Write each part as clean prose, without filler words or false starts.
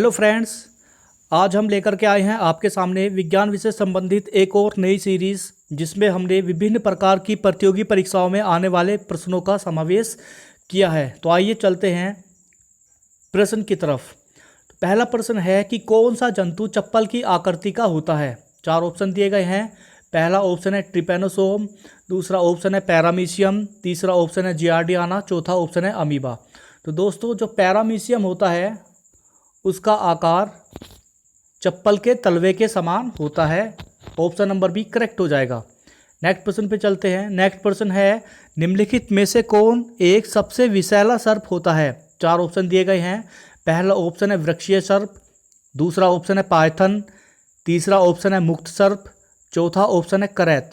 Hello friends, आज हम लेकर के आए हैं आपके सामने विज्ञान विषय संबंधित एक और नई सीरीज़, जिसमें हमने विभिन्न प्रकार की प्रतियोगी परीक्षाओं में आने वाले प्रश्नों का समावेश किया है। तो आइए चलते हैं प्रश्न की तरफ। तो पहला प्रश्न है कि कौन सा जंतु चप्पल की आकृति का होता है। चार ऑप्शन दिए गए हैं। पहला ऑप्शन है ट्रिपेनोसोम, दूसरा ऑप्शन है पैरामीशियम, तीसरा ऑप्शन है जियार्डियाना, चौथा ऑप्शन है अमीबा। तो दोस्तों, जो पैरामीशियम होता है उसका आकार चप्पल के तलवे के समान होता है। ऑप्शन नंबर बी करेक्ट हो जाएगा। नेक्स्ट प्रश्न पे चलते हैं। नेक्स्ट प्रश्न है निम्नलिखित में से कौन एक सबसे विषैला सर्प होता है। चार ऑप्शन दिए गए हैं। पहला ऑप्शन है वृक्षीय सर्प, दूसरा ऑप्शन है पायथन, तीसरा ऑप्शन है मुक्त सर्प, चौथा ऑप्शन है करैत।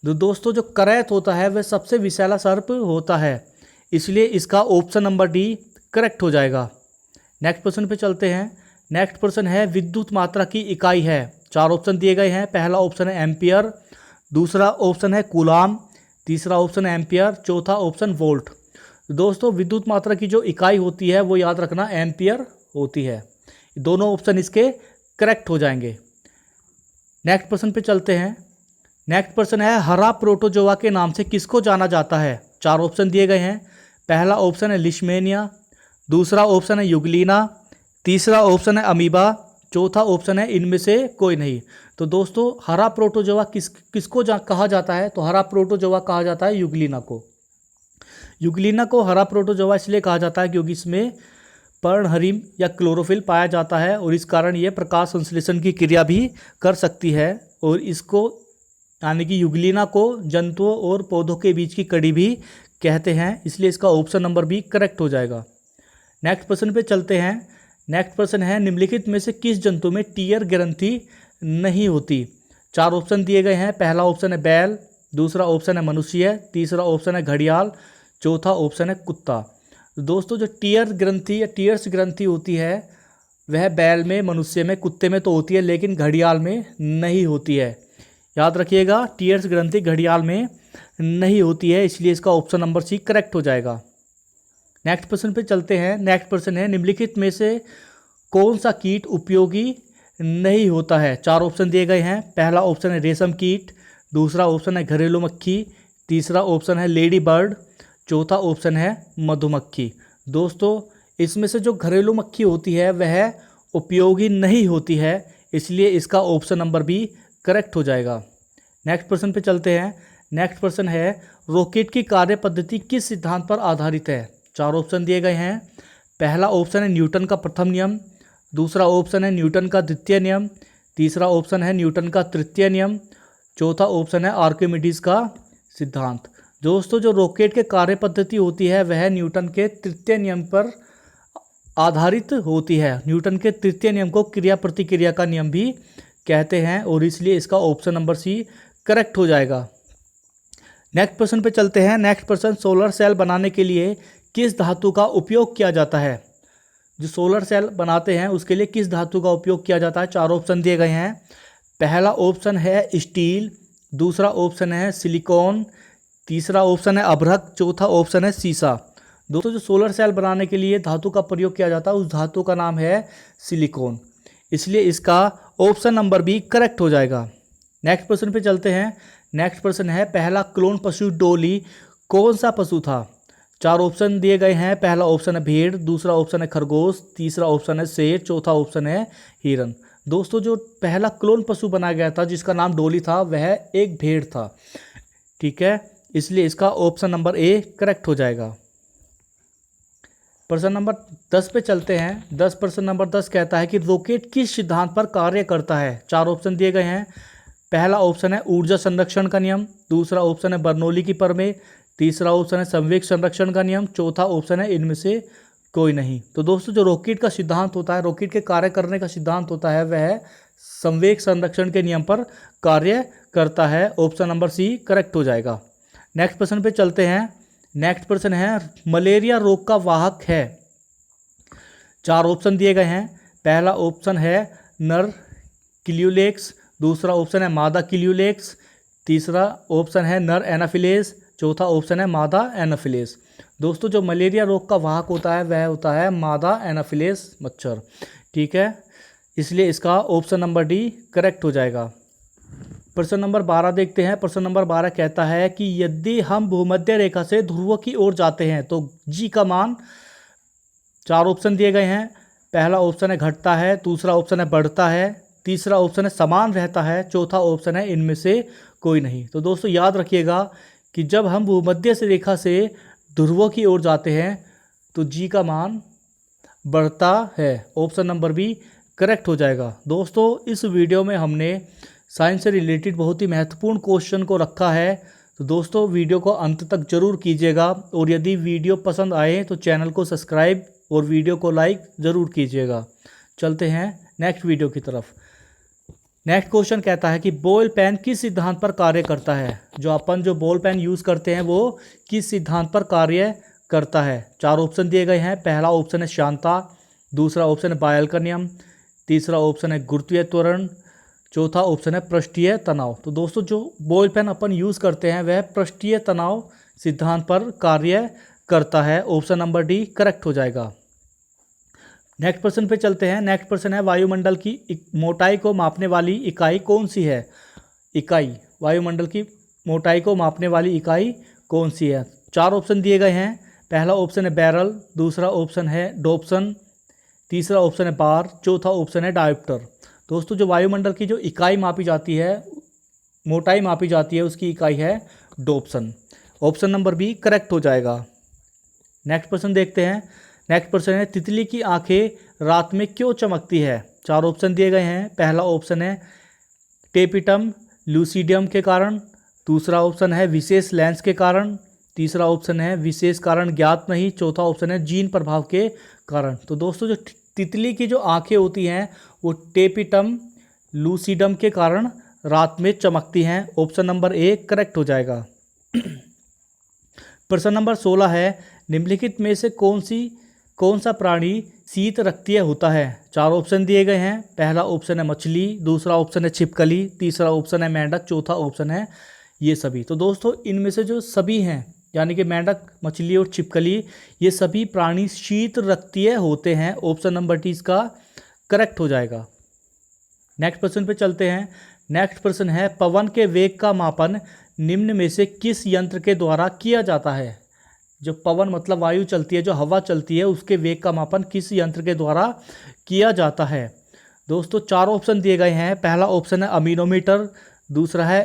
तो दोस्तों, जो करैत होता है वह सबसे विषैला सर्प होता है, इसलिए इसका ऑप्शन नंबर डी करेक्ट हो जाएगा। नेक्स्ट प्रश्न पे चलते हैं। नेक्स्ट प्रश्न है विद्युत मात्रा की इकाई है। चार ऑप्शन दिए गए हैं। पहला ऑप्शन है एम्पियर, दूसरा ऑप्शन है कूलाम, तीसरा ऑप्शन है एम्पियर, चौथा ऑप्शन वोल्ट। दोस्तों, विद्युत मात्रा की जो इकाई होती है वो याद रखना एम्पियर होती है। दोनों ऑप्शन इसके करेक्ट हो जाएंगे। नेक्स्ट प्रश्न पे चलते हैं। नेक्स्ट प्रश्न है हरा प्रोटोजोआ के नाम से किसको जाना जाता है। चार ऑप्शन दिए गए हैं। पहला ऑप्शन है लिशमेनिया, दूसरा ऑप्शन है युगलीना, तीसरा ऑप्शन है अमीबा, चौथा ऑप्शन है इनमें से कोई नहीं। तो दोस्तों, हरा प्रोटोजोआ किसको कहा जाता है। तो हरा प्रोटोजोआ कहा जाता है युगलीना को। युगलीना को हरा प्रोटोजोआ इसलिए कहा जाता है क्योंकि इसमें पर्णहरिम या क्लोरोफिल पाया जाता है और इस कारण ये प्रकाश संश्लेषण की क्रिया भी कर सकती है। और इसको यानी कि युगलीना को जंतुओं और पौधों के बीच की कड़ी भी कहते हैं, इसलिए इसका ऑप्शन नंबर बी करेक्ट हो जाएगा। नेक्स्ट प्रश्न पे चलते हैं। नेक्स्ट प्रश्न है निम्नलिखित में से किस जंतु में टीयर ग्रंथि नहीं होती। चार ऑप्शन दिए गए हैं। पहला ऑप्शन है बैल, दूसरा ऑप्शन है मनुष्य, तीसरा ऑप्शन है घड़ियाल, चौथा ऑप्शन है कुत्ता। दोस्तों, जो टीयर ग्रंथि या टीयर्स ग्रंथि होती है वह बैल में, मनुष्य में, कुत्ते में तो होती है, लेकिन घड़ियाल में नहीं होती है। याद रखिएगा, टीयर्स ग्रंथि घड़ियाल में नहीं होती है, इसलिए इसका ऑप्शन नंबर सी करेक्ट हो जाएगा। नेक्स्ट प्रश्न पे चलते हैं। नेक्स्ट प्रश्न है निम्नलिखित में से कौन सा कीट उपयोगी नहीं होता है। चार ऑप्शन दिए गए हैं। पहला ऑप्शन है रेशम कीट, दूसरा ऑप्शन है घरेलू मक्खी, तीसरा ऑप्शन है लेडी बर्ड, चौथा ऑप्शन है मधुमक्खी। दोस्तों, इसमें से जो घरेलू मक्खी होती है वह उपयोगी नहीं होती है, इसलिए इसका ऑप्शन नंबर बी करेक्ट हो जाएगा। नेक्स्ट प्रश्न पे चलते हैं। नेक्स्ट प्रश्न है रॉकेट की कार्य पद्धति किस सिद्धांत पर आधारित है। चार ऑप्शन दिए गए हैं। पहला ऑप्शन है न्यूटन का प्रथम नियम, दूसरा ऑप्शन है न्यूटन का द्वितीय नियम, तीसरा ऑप्शन है न्यूटन का तृतीय नियम, चौथा ऑप्शन है आर्किमिडीज का सिद्धांत। दोस्तों, जो रॉकेट के कार्य पद्धति होती है वह न्यूटन के तृतीय नियम पर आधारित होती है। न्यूटन के तृतीय नियम को क्रिया प्रतिक्रिया का नियम भी कहते हैं और इसलिए इसका ऑप्शन नंबर सी करेक्ट हो जाएगा। नेक्स्ट प्रश्न पे चलते हैं। नेक्स्ट प्रश्न सोलर सेल बनाने के लिए किस धातु का उपयोग किया जाता है। जो सोलर सेल बनाते हैं उसके लिए किस धातु का उपयोग किया जाता है। चार ऑप्शन दिए गए हैं। पहला ऑप्शन है स्टील, दूसरा ऑप्शन है सिलिकॉन, तीसरा ऑप्शन है अभ्रक, चौथा ऑप्शन है सीसा। दोस्तों, जो सोलर सेल बनाने के लिए धातु का प्रयोग किया जाता है उस धातु का नाम है सिलिकॉन, इसलिए इसका ऑप्शन नंबर बी करेक्ट हो जाएगा। नेक्स्ट प्रश्न पे चलते हैं। नेक्स्ट प्रश्न है पहला क्लोन पशु डोली कौन सा पशु था। चार ऑप्शन दिए गए हैं। पहला ऑप्शन है भेड़, दूसरा ऑप्शन है खरगोश, तीसरा ऑप्शन है शेर, चौथा ऑप्शन है हिरन। दोस्तों, जो पहला क्लोन पशु बनाया गया था जिसका नाम डोली था वह एक भेड़ था। ठीक है, इसलिए इसका ऑप्शन नंबर ए करेक्ट हो जाएगा। प्रश्न नंबर 10 पे चलते हैं। प्रश्न नंबर 10 कहता है कि रॉकेट किस सिद्धांत पर कार्य करता है। चार ऑप्शन दिए गए हैं। पहला ऑप्शन है ऊर्जा संरक्षण का नियम, दूसरा ऑप्शन है बर्नौली की प्रमेय, तीसरा ऑप्शन है संवेग संरक्षण का नियम, चौथा ऑप्शन है इनमें से कोई नहीं। तो दोस्तों, जो रॉकेट का सिद्धांत होता है, रॉकेट के कार्य करने का सिद्धांत होता है वह संवेग संरक्षण के नियम पर कार्य करता है। ऑप्शन नंबर सी करेक्ट हो जाएगा। नेक्स्ट प्रश्न पे चलते हैं। नेक्स्ट प्रश्न है मलेरिया रोग का वाहक है। चार ऑप्शन दिए गए हैं। पहला ऑप्शन है नर क्यूलेक्स, दूसरा ऑप्शन है मादा क्यूलेक्स, तीसरा ऑप्शन है नर एनाफिलेस, चौथा ऑप्शन है मादा एनाफिलेस। दोस्तों, जो मलेरिया रोग का वाहक होता है वह होता है मादा एनाफिलेस मच्छर। ठीक है, इसलिए इसका ऑप्शन नंबर डी करेक्ट हो जाएगा। प्रश्न नंबर 12 देखते हैं। प्रश्न नंबर 12 कहता है कि यदि हम भूमध्य रेखा से ध्रुवों की ओर जाते हैं तो जी का मान, 4 ऑप्शन दिए गए हैं। पहला ऑप्शन है घटता है, दूसरा ऑप्शन है बढ़ता है, तीसरा ऑप्शन है समान रहता है, चौथा ऑप्शन है इनमें से कोई नहीं। तो दोस्तों याद रखिएगा कि जब हम भूमध्य से रेखा से ध्रुवों की ओर जाते हैं तो जी का मान बढ़ता है। ऑप्शन नंबर बी करेक्ट हो जाएगा। दोस्तों इस वीडियो में हमने साइंस से रिलेटेड बहुत ही महत्वपूर्ण क्वेश्चन को रखा है, तो दोस्तों वीडियो को अंत तक जरूर कीजिएगा, और यदि वीडियो पसंद आए तो चैनल को सब्सक्राइब और वीडियो को लाइक ज़रूर कीजिएगा। चलते हैं नेक्स्ट वीडियो की तरफ। नेक्स्ट क्वेश्चन कहता है कि बॉल पेन किस सिद्धांत पर कार्य करता है। जो बॉल पेन यूज़ करते हैं वो किस सिद्धांत पर कार्य करता है। 4 ऑप्शन दिए गए हैं। पहला ऑप्शन है श्यानता, दूसरा ऑप्शन है बायल का नियम, तीसरा ऑप्शन है गुरुत्वीय त्वरण, चौथा ऑप्शन है पृष्ठीय तनाव। तो दोस्तों जो बॉल पेन अपन यूज़ करते हैं वह पृष्ठीय तनाव सिद्धांत पर कार्य करता है। ऑप्शन नंबर डी करेक्ट हो जाएगा। नेक्स्ट प्रश्न पे चलते हैं। नेक्स्ट प्रश्न है वायुमंडल की मोटाई को मापने वाली इकाई कौन सी है। वायुमंडल की मोटाई को मापने वाली इकाई कौन सी है। 4 ऑप्शन दिए गए हैं। पहला ऑप्शन है बैरल, दूसरा ऑप्शन है डॉप्सन, तीसरा ऑप्शन है बार, चौथा ऑप्शन है डायोप्टर। दोस्तों जो वायुमंडल की जो इकाई मापी जाती है, मोटाई मापी जाती है, उसकी इकाई है Dobson. Option number B correct हो जाएगा। नेक्स्ट प्रश्न देखते हैं। नेक्स्ट प्रश्न है तितली की आंखें रात में क्यों चमकती है। 4 ऑप्शन दिए गए हैं। पहला ऑप्शन है टेपिटम लूसिडियम के कारण, दूसरा ऑप्शन है विशेष लेंस के कारण, तीसरा ऑप्शन है विशेष कारण ज्ञात नहीं, चौथा ऑप्शन है जीन प्रभाव के कारण। तो दोस्तों जो तितली की जो आंखें होती हैं वो टेपिटम लूसिडम के कारण रात में चमकती हैं। ऑप्शन नंबर ए करेक्ट हो जाएगा। प्रश्न नंबर 16 है निम्नलिखित में से कौन सा प्राणी शीत रक्तीय होता है। 4 ऑप्शन दिए गए हैं। पहला ऑप्शन है मछली, दूसरा ऑप्शन है छिपकली, तीसरा ऑप्शन है मेंढक, चौथा ऑप्शन है ये सभी। तो दोस्तों इनमें से जो सभी हैं यानी कि मेंढक, मछली और छिपकली, ये सभी प्राणी शीत रक्तीय होते हैं। ऑप्शन नंबर डी इसका करेक्ट हो जाएगा। नेक्स्ट प्रश्न पे चलते हैं। नेक्स्ट प्रश्न है पवन के वेग का मापन निम्न में से किस यंत्र के द्वारा किया जाता है। जो पवन मतलब वायु चलती है, जो हवा चलती है, उसके वेग का मापन किस यंत्र के द्वारा किया जाता है। दोस्तों 4 ऑप्शन दिए गए हैं। पहला ऑप्शन है अमीनोमीटर, दूसरा है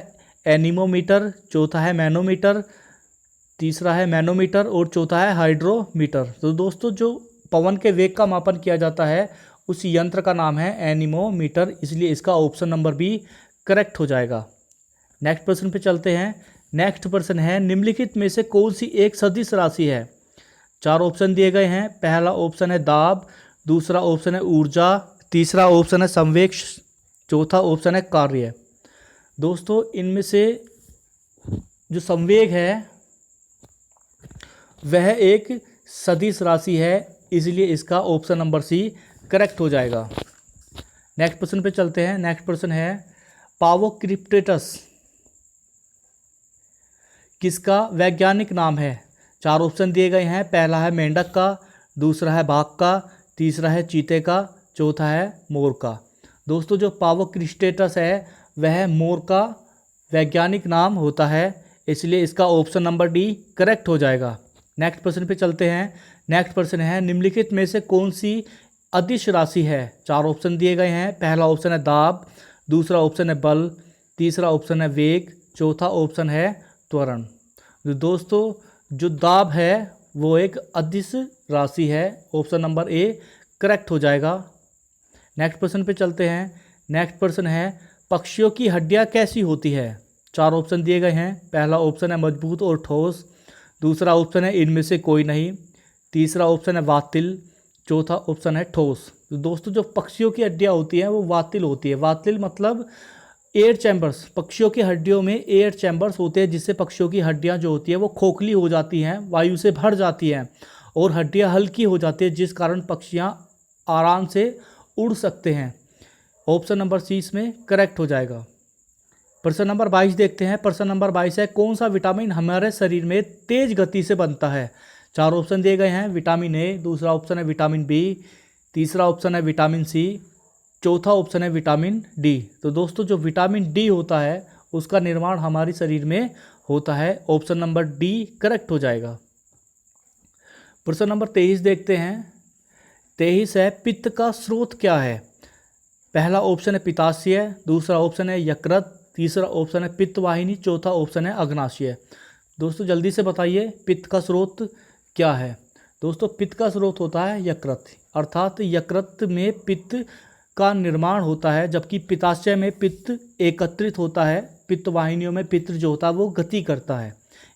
एनीमोमीटर, चौथा है मैनोमीटर, तीसरा है मैनोमीटर और चौथा है हाइड्रोमीटर। तो दोस्तों जो पवन के वेग का मापन किया जाता है उस यंत्र का नाम है एनीमोमीटर, इसलिए इसका ऑप्शन नंबर बी करेक्ट हो जाएगा। नेक्स्ट प्रश्न पे चलते हैं। नेक्स्ट प्रश्न है निम्नलिखित में से कौन सी एक सदिश राशि है। 4 ऑप्शन दिए गए हैं। पहला ऑप्शन है दाब, दूसरा ऑप्शन है ऊर्जा, तीसरा ऑप्शन है संवेग, चौथा ऑप्शन है कार्य। दोस्तों इनमें से जो संवेग है वह एक सदिश राशि है, इसलिए इसका ऑप्शन नंबर सी करेक्ट हो जाएगा। नेक्स्ट प्रश्न पे चलते हैं। नेक्स्ट प्रश्न है पावोक्रिप्टेटस किसका वैज्ञानिक नाम है। 4 ऑप्शन दिए गए हैं। पहला है मेंढक का, दूसरा है बाघ का, तीसरा है चीते का, चौथा है मोर का। दोस्तों जो पावोक्रिप्टेटस है वह मोर का वैज्ञानिक नाम होता है, इसलिए इसका ऑप्शन नंबर डी करेक्ट हो जाएगा। नेक्स्ट प्रश्न पे चलते हैं। नेक्स्ट प्रश्न है निम्नलिखित में से कौन सी अदिश राशि है। 4 ऑप्शन दिए गए हैं। पहला ऑप्शन है दाब, दूसरा ऑप्शन है बल, तीसरा ऑप्शन है वेग, चौथा ऑप्शन है त्वरण। दोस्तों जो दाब है वो एक अदिश राशि है, ऑप्शन नंबर ए करेक्ट हो जाएगा। नेक्स्ट प्रश्न पे चलते हैं। नेक्स्ट प्रश्न है पक्षियों की हड्डियां कैसी होती है। 4 ऑप्शन दिए गए हैं। पहला ऑप्शन है मजबूत और ठोस, दूसरा ऑप्शन है इनमें से कोई नहीं, तीसरा ऑप्शन है वातिल, चौथा ऑप्शन है ठोस। तो दोस्तों जो पक्षियों की हड्डियां होती हैं वो वातिल होती है। वातिल मतलब एयर चैम्बर्स, पक्षियों की हड्डियों में एयर चैम्बर्स होते हैं जिससे पक्षियों की हड्डियां जो होती है वो खोखली हो जाती हैं, वायु से भर जाती हैं और हड्डियां हल्की हो जाती है, जिस कारण पक्षियां आराम से उड़ सकते हैं। ऑप्शन नंबर सी इसमें करेक्ट हो जाएगा। प्रश्न नंबर 22 देखते हैं। प्रश्न नंबर 22 है कौन सा विटामिन हमारे शरीर में तेज गति से बनता है। 4 ऑप्शन दिए गए हैं। विटामिन ए, दूसरा ऑप्शन है विटामिन बी, तीसरा ऑप्शन है विटामिन सी, चौथा ऑप्शन है विटामिन डी। तो दोस्तों जो विटामिन डी होता है उसका निर्माण हमारे शरीर में होता है। ऑप्शन नंबर डी करेक्ट हो जाएगा। प्रश्न नंबर 23 देखते हैं। 23 है पित्त का स्रोत क्या है। पहला ऑप्शन है पित्ताशय, दूसरा ऑप्शन है यकृत, तीसरा ऑप्शन है पित्तवाहिनी, चौथा ऑप्शन है अग्नाशय। दोस्तों जल्दी से बताइए पित्त का स्रोत क्या है। दोस्तों पित्त का स्रोत होता है यकृत, अर्थात यकृत में पित्त का निर्माण होता है, जबकि पित्ताशय में पित्त एकत्रित होता है। पित्त वाहिनियों में पित्त जो होता है वो गति करता है।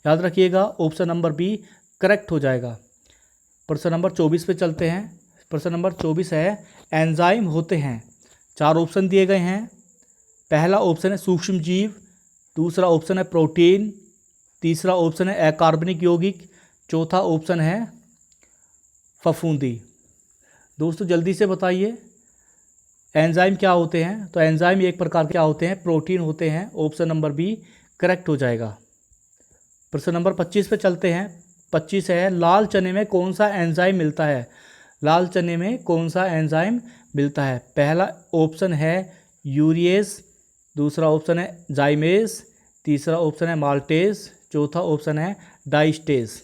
याद रखिएगा ऑप्शन नंबर बी करेक्ट हो जाएगा। प्रश्न नंबर 24 पे चलते हैं। प्रश्न नंबर 24 है एंजाइम होते हैं। 4 ऑप्शन दिए गए हैं। पहला ऑप्शन है सूक्ष्म जीव, दूसरा ऑप्शन है प्रोटीन, तीसरा ऑप्शन है अकार्बनिक यौगिक, चौथा ऑप्शन है फफूंदी। दोस्तों जल्दी से बताइए एंजाइम क्या होते हैं। तो एंजाइम एक प्रकार क्या होते हैं, प्रोटीन होते हैं। ऑप्शन नंबर बी करेक्ट हो जाएगा। प्रश्न नंबर 25 पे चलते हैं। 25 है लाल चने में कौन सा एंजाइम मिलता है। लाल चने में कौन सा एंजाइम मिलता है। पहला ऑप्शन है यूरिएस, दूसरा ऑप्शन है जाइमेस, तीसरा ऑप्शन है माल्टेस, चौथा ऑप्शन है डाइस्टेस।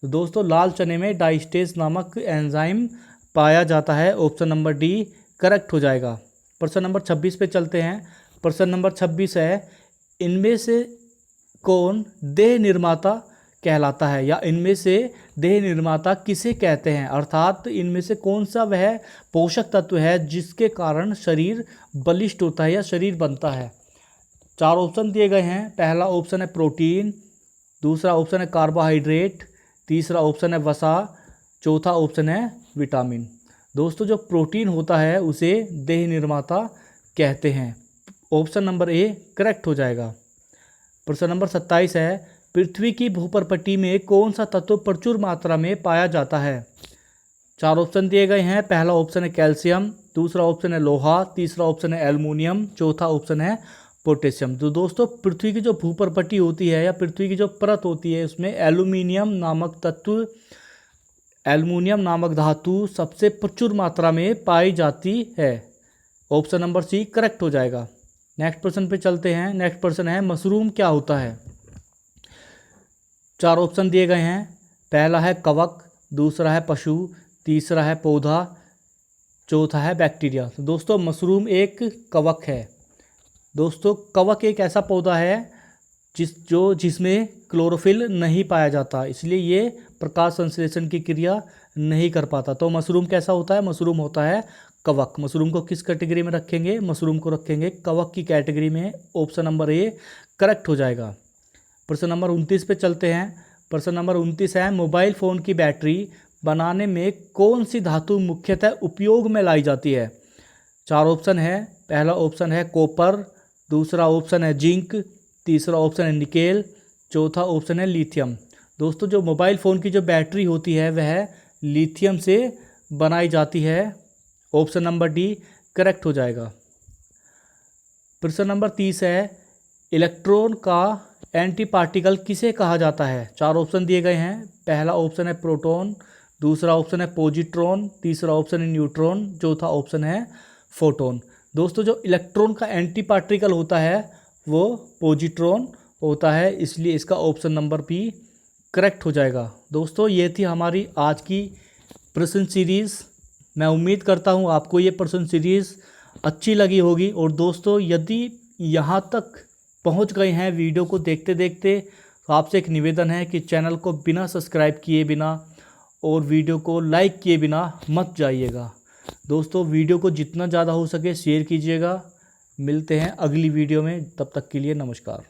तो दोस्तों लाल चने में डाइस्टेस नामक एंजाइम पाया जाता है। ऑप्शन नंबर डी करेक्ट हो जाएगा। प्रश्न नंबर 26 पे चलते हैं। प्रश्न नंबर 26 है इनमें से कौन देह निर्माता कहलाता है, या इनमें से देह निर्माता किसे कहते हैं, अर्थात इनमें से कौन सा वह पोषक तत्व है जिसके कारण शरीर बलिष्ठ होता है या शरीर बनता है। 4 ऑप्शन दिए गए हैं। पहला ऑप्शन है प्रोटीन, दूसरा ऑप्शन है कार्बोहाइड्रेट, तीसरा ऑप्शन है वसा, चौथा ऑप्शन है विटामिन। दोस्तों जो प्रोटीन होता है उसे देह निर्माता कहते हैं। ऑप्शन नंबर ए करेक्ट हो जाएगा। प्रश्न नंबर 27 है पृथ्वी की भूपर्पटी में कौन सा तत्व प्रचुर मात्रा में पाया जाता है। 4 ऑप्शन दिए गए हैं। पहला ऑप्शन है कैल्शियम, दूसरा ऑप्शन है लोहा, तीसरा ऑप्शन है एल्युमिनियम, चौथा ऑप्शन है पोटेशियम। तो दोस्तों पृथ्वी की जो भूपर्पटी होती है या पृथ्वी की जो परत होती है उसमें एल्युमिनियम नामक धातु सबसे प्रचुर मात्रा में पाई जाती है। ऑप्शन नंबर सी करेक्ट हो जाएगा। नेक्स्ट प्रश्न पे चलते हैं। नेक्स्ट प्रश्न है मशरूम क्या होता है। 4 ऑप्शन दिए गए हैं। पहला है कवक, दूसरा है पशु, तीसरा है पौधा, चौथा है बैक्टीरिया। तो दोस्तों मशरूम एक कवक है। दोस्तों कवक एक ऐसा पौधा है जिसमें क्लोरोफिल नहीं पाया जाता, इसलिए ये प्रकाश संश्लेषण की क्रिया नहीं कर पाता। तो मशरूम कैसा होता है, मशरूम होता है कवक। मशरूम को किस कैटेगरी में रखेंगे, मशरूम को रखेंगे कवक की कैटेगरी में। ऑप्शन नंबर ए करेक्ट हो जाएगा। प्रश्न नंबर 29 पे चलते हैं। प्रश्न नंबर 29 है मोबाइल फ़ोन की बैटरी बनाने में कौन सी धातु मुख्यतः उपयोग में लाई जाती है। 4 ऑप्शन है। पहला ऑप्शन है कॉपर, दूसरा ऑप्शन है जिंक, तीसरा ऑप्शन है निकेल, चौथा ऑप्शन है लिथियम। दोस्तों जो मोबाइल फ़ोन की जो बैटरी होती है वह लिथियम से बनाई जाती है। ऑप्शन नंबर डी करेक्ट हो जाएगा। प्रश्न नंबर 30 है इलेक्ट्रॉन का एंटी पार्टिकल किसे कहा जाता है। 4 ऑप्शन दिए गए हैं। पहला ऑप्शन है प्रोटॉन, दूसरा ऑप्शन है पॉजिट्रॉन, तीसरा ऑप्शन है न्यूट्रॉन, चौथा ऑप्शन है फोटोन। दोस्तों जो इलेक्ट्रॉन का एंटी पार्टिकल होता है वो पॉजिट्रॉन होता है, इसलिए इसका ऑप्शन नंबर बी करेक्ट हो जाएगा। दोस्तों ये थी हमारी आज की प्रश्न सीरीज़। मैं उम्मीद करता हूँ आपको ये प्रश्न सीरीज़ अच्छी लगी होगी। और दोस्तों यदि यहाँ तक पहुँच गए हैं वीडियो को देखते देखते, तो आपसे एक निवेदन है कि चैनल को बिना सब्सक्राइब किए बिना और वीडियो को लाइक किए बिना मत जाइएगा। दोस्तों वीडियो को जितना ज़्यादा हो सके शेयर कीजिएगा। मिलते हैं अगली वीडियो में, तब तक के लिए नमस्कार।